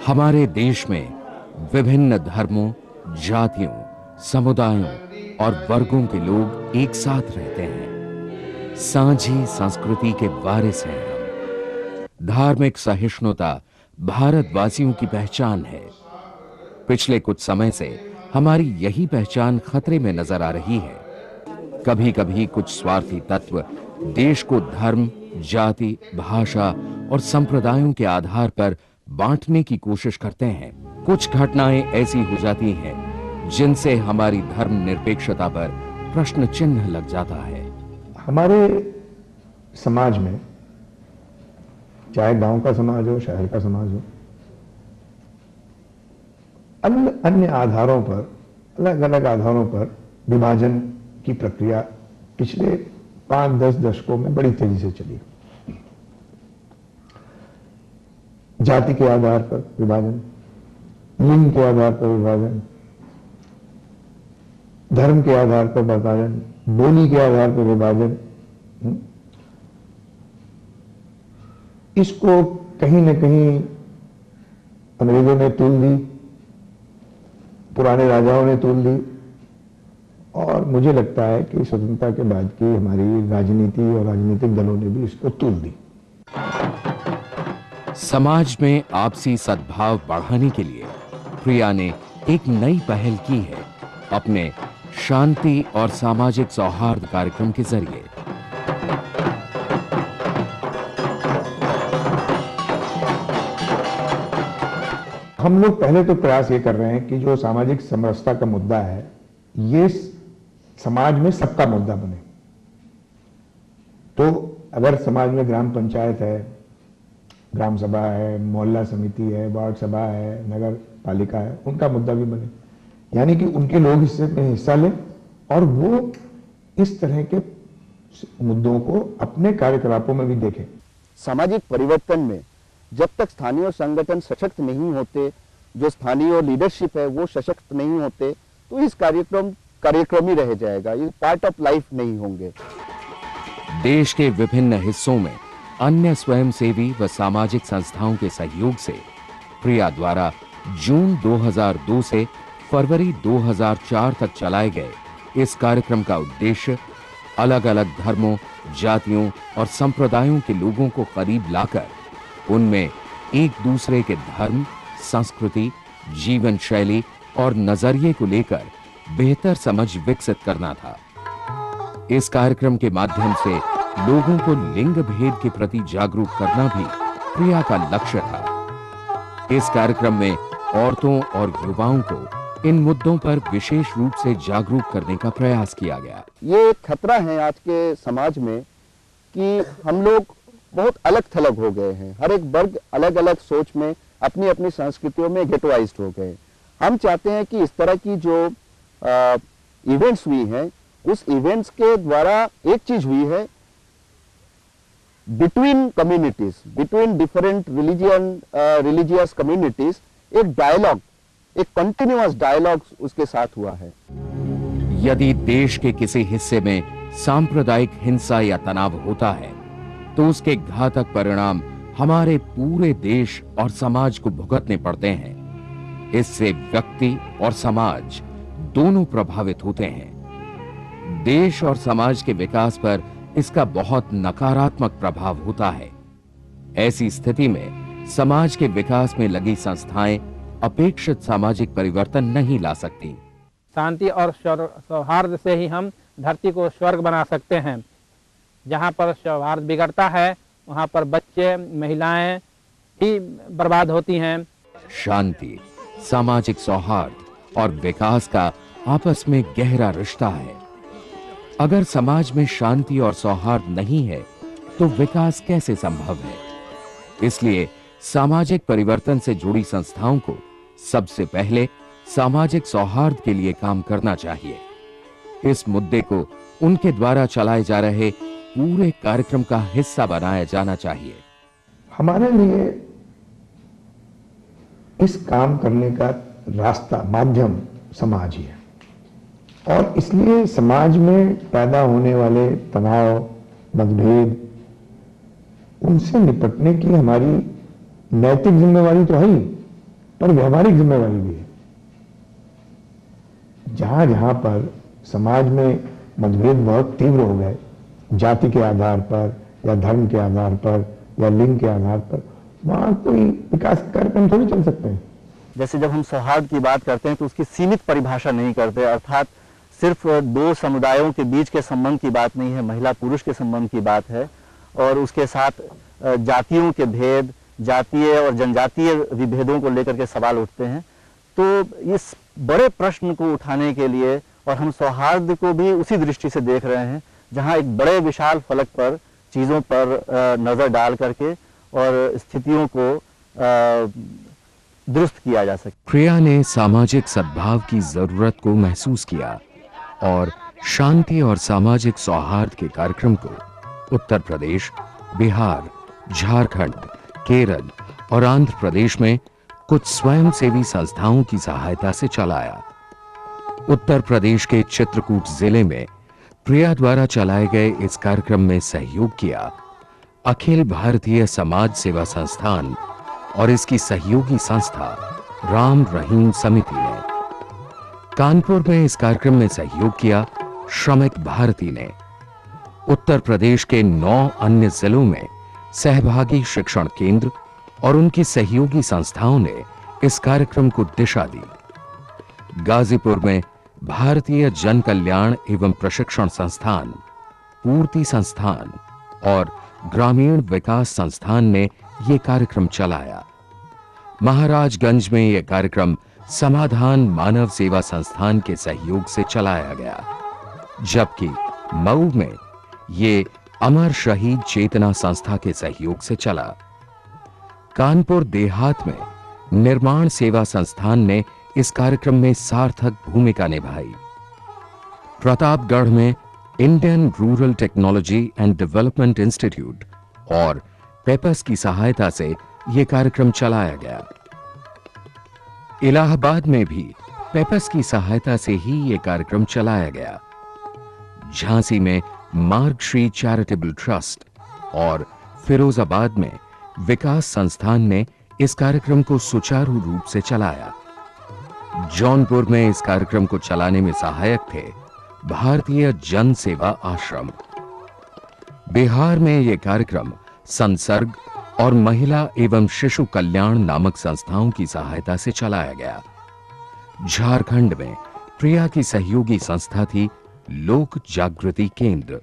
हमारे देश में विभिन्न धर्मों, जातियों, समुदायों और वर्गों के लोग एक साथ रहते हैं। सांझी संस्कृति के वारिस हैं हम। धार्मिक सहिष्णुता भारतवासियों की पहचान है। पिछले कुछ समय से हमारी यही पहचान खतरे में नजर आ रही है। कभी कभी कुछ स्वार्थी तत्व देश को धर्म, जाति, भाषा और संप्रदायों के आधार पर बांटने की कोशिश करते हैं। कुछ घटनाएं ऐसी हो जाती हैं जिनसे हमारी धर्मनिरपेक्षता पर प्रश्न चिन्ह लग जाता है। हमारे समाज में, चाहे गांव का समाज हो, शहर का समाज हो, अन्य आधारों पर, अलग अलग आधारों पर विभाजन की प्रक्रिया पिछले 5-10 दशकों में बड़ी तेजी से चली। जाति के आधार पर विभाजन, लिंग के आधार पर विभाजन, धर्म के आधार पर विभाजन, बोली के आधार पर विभाजन। इसको कहीं न कहीं अंग्रेजों ने तूल दी, पुराने राजाओं ने तूल दी, और मुझे लगता है कि स्वतंत्रता के बाद की हमारी राजनीति और राजनीतिक दलों ने भी इसको तूल दी। समाज में आपसी सद्भाव बढ़ाने के लिए प्रिया ने एक नई पहल की है अपने शांति और सामाजिक सौहार्द कार्यक्रम के जरिए। हम लोग पहले तो प्रयास ये कर रहे हैं कि जो सामाजिक समरसता का मुद्दा है, ये समाज में सबका मुद्दा बने। तो अगर समाज में ग्राम पंचायत है, ग्राम सभा है, मोहल्ला समिति है, वार्ड सभा है, नगर पालिका है, उनका मुद्दा भी बने, यानी कि उनके लोग इसमें हिस्सा लें और वो इस तरह के मुद्दों को अपने कार्यकलापों में भी देखें। सामाजिक परिवर्तन में जब तक स्थानीय संगठन सशक्त नहीं होते, जो स्थानीय लीडरशिप है वो सशक्त नहीं होते, तो इस कार्यक्रम ही रह जाएगा, ये पार्ट ऑफ लाइफ नहीं होंगे। देश के विभिन्न हिस्सों में अन्य स्वयंसेवी व सामाजिक संस्थाओं के सहयोग से प्रिया द्वारा जून 2002 से फरवरी 2004 तक चलाए गए इस कार्यक्रम का उद्देश्य अलग अलग धर्मों, जातियों और संप्रदायों के लोगों को करीब लाकर उनमें एक दूसरे के धर्म, संस्कृति, जीवन शैली और नजरिए को लेकर बेहतर समझ विकसित करना था। इस कार्यक्रम के माध्यम से लोगों को लिंग भेद के प्रति जागरूक करना भी प्रिया का लक्ष्य था। इस कार्यक्रम में औरतों और युवाओं को इन मुद्दों पर विशेष रूप से जागरूक करने का प्रयास किया गया। ये एक खतरा है आज के समाज में कि हम लोग बहुत अलग थलग हो गए हैं। हर एक वर्ग अलग अलग सोच में, अपनी अपनी संस्कृतियों में गेटोइज्ड हो गए। हम चाहते हैं कि इस तरह की जो इवेंट्स हुई हैं, उस इवेंट्स के द्वारा एक चीज हुई है, between communities, between different religious communities, एक डायलॉग, एक कंटिन्यूअस डायलॉग उसके साथ हुआ है। यदि देश के किसी हिस्से में सांप्रदायिक हिंसा या तनाव होता है तो उसके घातक परिणाम हमारे पूरे देश और समाज को भुगतने पड़ते हैं। इससे व्यक्ति और समाज दोनों प्रभावित होते हैं। देश और समाज के विकास पर इसका बहुत नकारात्मक प्रभाव होता है। ऐसी स्थिति में समाज के विकास में लगी संस्थाएं अपेक्षित सामाजिक परिवर्तन नहीं ला सकती। शांति और सौहार्द से ही हम धरती को स्वर्ग बना सकते हैं। जहाँ पर सौहार्द बिगड़ता है वहाँ पर बच्चे, महिलाएं ही बर्बाद होती हैं। शांति, सामाजिक सौहार्द और विकास का आपस में गहरा रिश्ता है। अगर समाज में शांति और सौहार्द नहीं है तो विकास कैसे संभव है? इसलिए सामाजिक परिवर्तन से जुड़ी संस्थाओं को सबसे पहले सामाजिक सौहार्द के लिए काम करना चाहिए। इस मुद्दे को उनके द्वारा चलाए जा रहे पूरे कार्यक्रम का हिस्सा बनाया जाना चाहिए। हमारे लिए इस काम करने का रास्ता, माध्यम समाज ही है, और इसलिए समाज में पैदा होने वाले तनाव, मतभेद, उनसे निपटने की हमारी नैतिक जिम्मेवारी तो है ही, पर व्यवहारिक जिम्मेवारी भी है। जहां जहां पर समाज में मतभेद बहुत तीव्र हो गए, जाति के आधार पर या धर्म के आधार पर या लिंग के आधार पर, वहां कोई विकास कार्यक्रम थोड़ी चल सकते हैं। जैसे जब हम सौहार्द की बात करते हैं तो उसकी सीमित परिभाषा नहीं करते, अर्थात सिर्फ दो समुदायों के बीच के संबंध की बात नहीं है, महिला पुरुष के संबंध की बात है। और उसके साथ जातियों के भेद, जातीय और जनजातीय विभेदों को लेकर के सवाल उठते हैं। तो इस बड़े प्रश्न को उठाने के लिए, और हम सौहार्द को भी उसी दृष्टि से देख रहे हैं, जहां एक बड़े विशाल फलक पर चीज़ों पर नज़र डाल करके और स्थितियों को दुरुस्त किया जा सके। प्रिया ने सामाजिक सद्भाव की जरूरत को महसूस किया और शांति और सामाजिक सौहार्द के कार्यक्रम को उत्तर प्रदेश, बिहार, झारखंड, केरल और आंध्र प्रदेश में कुछ स्वयंसेवी संस्थाओं की सहायता से चलाया। उत्तर प्रदेश के चित्रकूट जिले में प्रिया द्वारा चलाए गए इस कार्यक्रम में सहयोग किया अखिल भारतीय समाज सेवा संस्थान और इसकी सहयोगी संस्था राम रहीम समिति ने। कानपुर में इस कार्यक्रम में सहयोग किया श्रमिक भारती ने। उत्तर प्रदेश के 9 अन्य जिलों में सहभागी शिक्षण केंद्र और उनकी सहयोगी संस्थाओं ने इस कार्यक्रम को दिशा दी। गाजीपुर में भारतीय जन कल्याण एवं प्रशिक्षण संस्थान, पूर्ति संस्थान और ग्रामीण विकास संस्थान ने यह कार्यक्रम चलाया। महाराजगंज में यह कार्यक्रम समाधान मानव सेवा संस्थान के सहयोग से चलाया गया, जबकि मऊ में ये अमर शहीद चेतना संस्था के सहयोग से चला। कानपुर देहात में निर्माण सेवा संस्थान ने इस कार्यक्रम में सार्थक भूमिका निभाई। प्रतापगढ़ में Indian rural technology and development institute और पेपस की सहायता से यह कार्यक्रम चलाया गया। इलाहाबाद में भी पेपस की सहायता से ही यह कार्यक्रम चलाया गया। झांसी में मार्गश्री चैरिटेबल ट्रस्ट और फिरोजाबाद में विकास संस्थान ने इस कार्यक्रम को सुचारू रूप से चलाया। जौनपुर में इस कार्यक्रम को चलाने में सहायक थे भारतीय जन सेवा आश्रम। बिहार में यह कार्यक्रम संसर्ग और महिला एवं शिशु कल्याण नामक संस्थाओं की सहायता से चलाया गया। झारखंड में प्रिया की सहयोगी संस्था थी लोक जागृति केंद्र।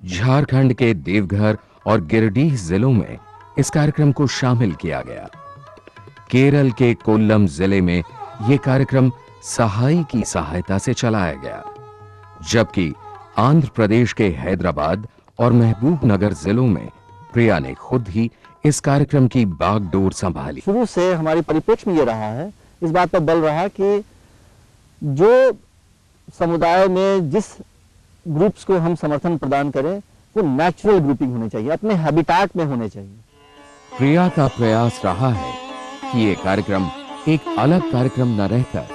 झारखंड के देवघर और गिरिडीह जिलों में इस कार्यक्रम को शामिल किया गया। केरल के कोल्लम जिले में यह कार्यक्रम सहाई की सहायता से चलाया गया, जबकि आंध्र प्रदेश के हैदराबाद और महबूबनगर जिलों में प्रिया ने खुद ही इस कार्यक्रम की बागडोर संभाली। शुरू से हमारी परिप्रेक्ष्य में ये रहा है, इस बात पर बल रहा कि जो समुदाय में जिस ग्रुप्स को हम समर्थन प्रदान करें वो नेचुरल ग्रुपिंग होनी चाहिए, अपने हैबिटेट में होने चाहिए। प्रिया का प्रयास रहा है कि ये कार्यक्रम एक अलग कार्यक्रम न रहकर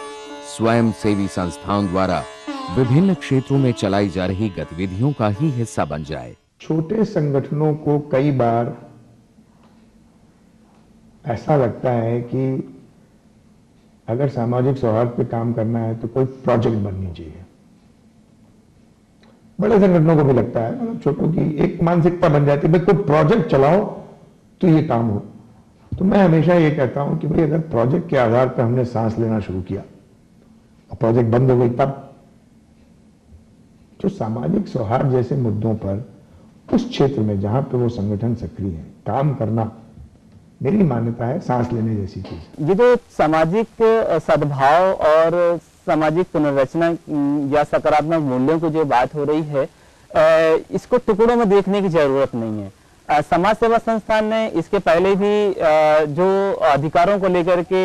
स्वयं सेवी संस्थाओं द्वारा विभिन्न क्षेत्रों में चलाई जा रही गतिविधियों का ही हिस्सा बन जाए। छोटे संगठनों को कई बार ऐसा लगता है कि अगर सामाजिक सौहार्द पे काम करना है तो कोई प्रोजेक्ट बननी चाहिए। बड़े संगठनों को भी लगता है, मतलब छोटों की एक मानसिकता बन जाती है, भाई कोई प्रोजेक्ट चलाओ तो ये काम हो। तो मैं हमेशा ये कहता हूं कि भाई अगर प्रोजेक्ट के आधार पर हमने सांस लेना शुरू किया और प्रोजेक्ट बंद हो गई, तब जो सामाजिक सौहार्द जैसे मुद्दों पर उस क्षेत्र में जहां पे वो संगठन सक्रिय है काम करना, मेरी मान्यता है सांस लेने जैसी चीज। ये जो सामाजिक सद्भाव और सामाजिक पुनर्रचना या सकारात्मक मूल्यों की जो बात हो रही है, इसको टुकड़ों में देखने की जरूरत नहीं है। समाज सेवा संस्थान ने इसके पहले भी जो अधिकारों को लेकर के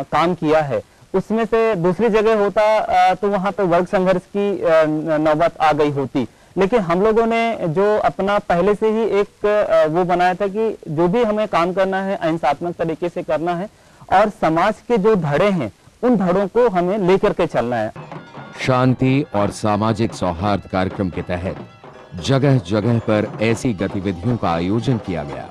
काम किया है, उसमें से दूसरी जगह होता तो वहां पर वर्ग संघर्ष की नौबत आ गई होती। लेकिन हम लोगों ने जो अपना पहले से ही एक वो बनाया था कि जो भी हमें काम करना है अहिंसात्मक तरीके से करना है और समाज के जो धड़े हैं उन धड़ों को हमें लेकर के चलना है। शांति और सामाजिक सौहार्द कार्यक्रम के तहत जगह जगह पर ऐसी गतिविधियों का आयोजन किया गया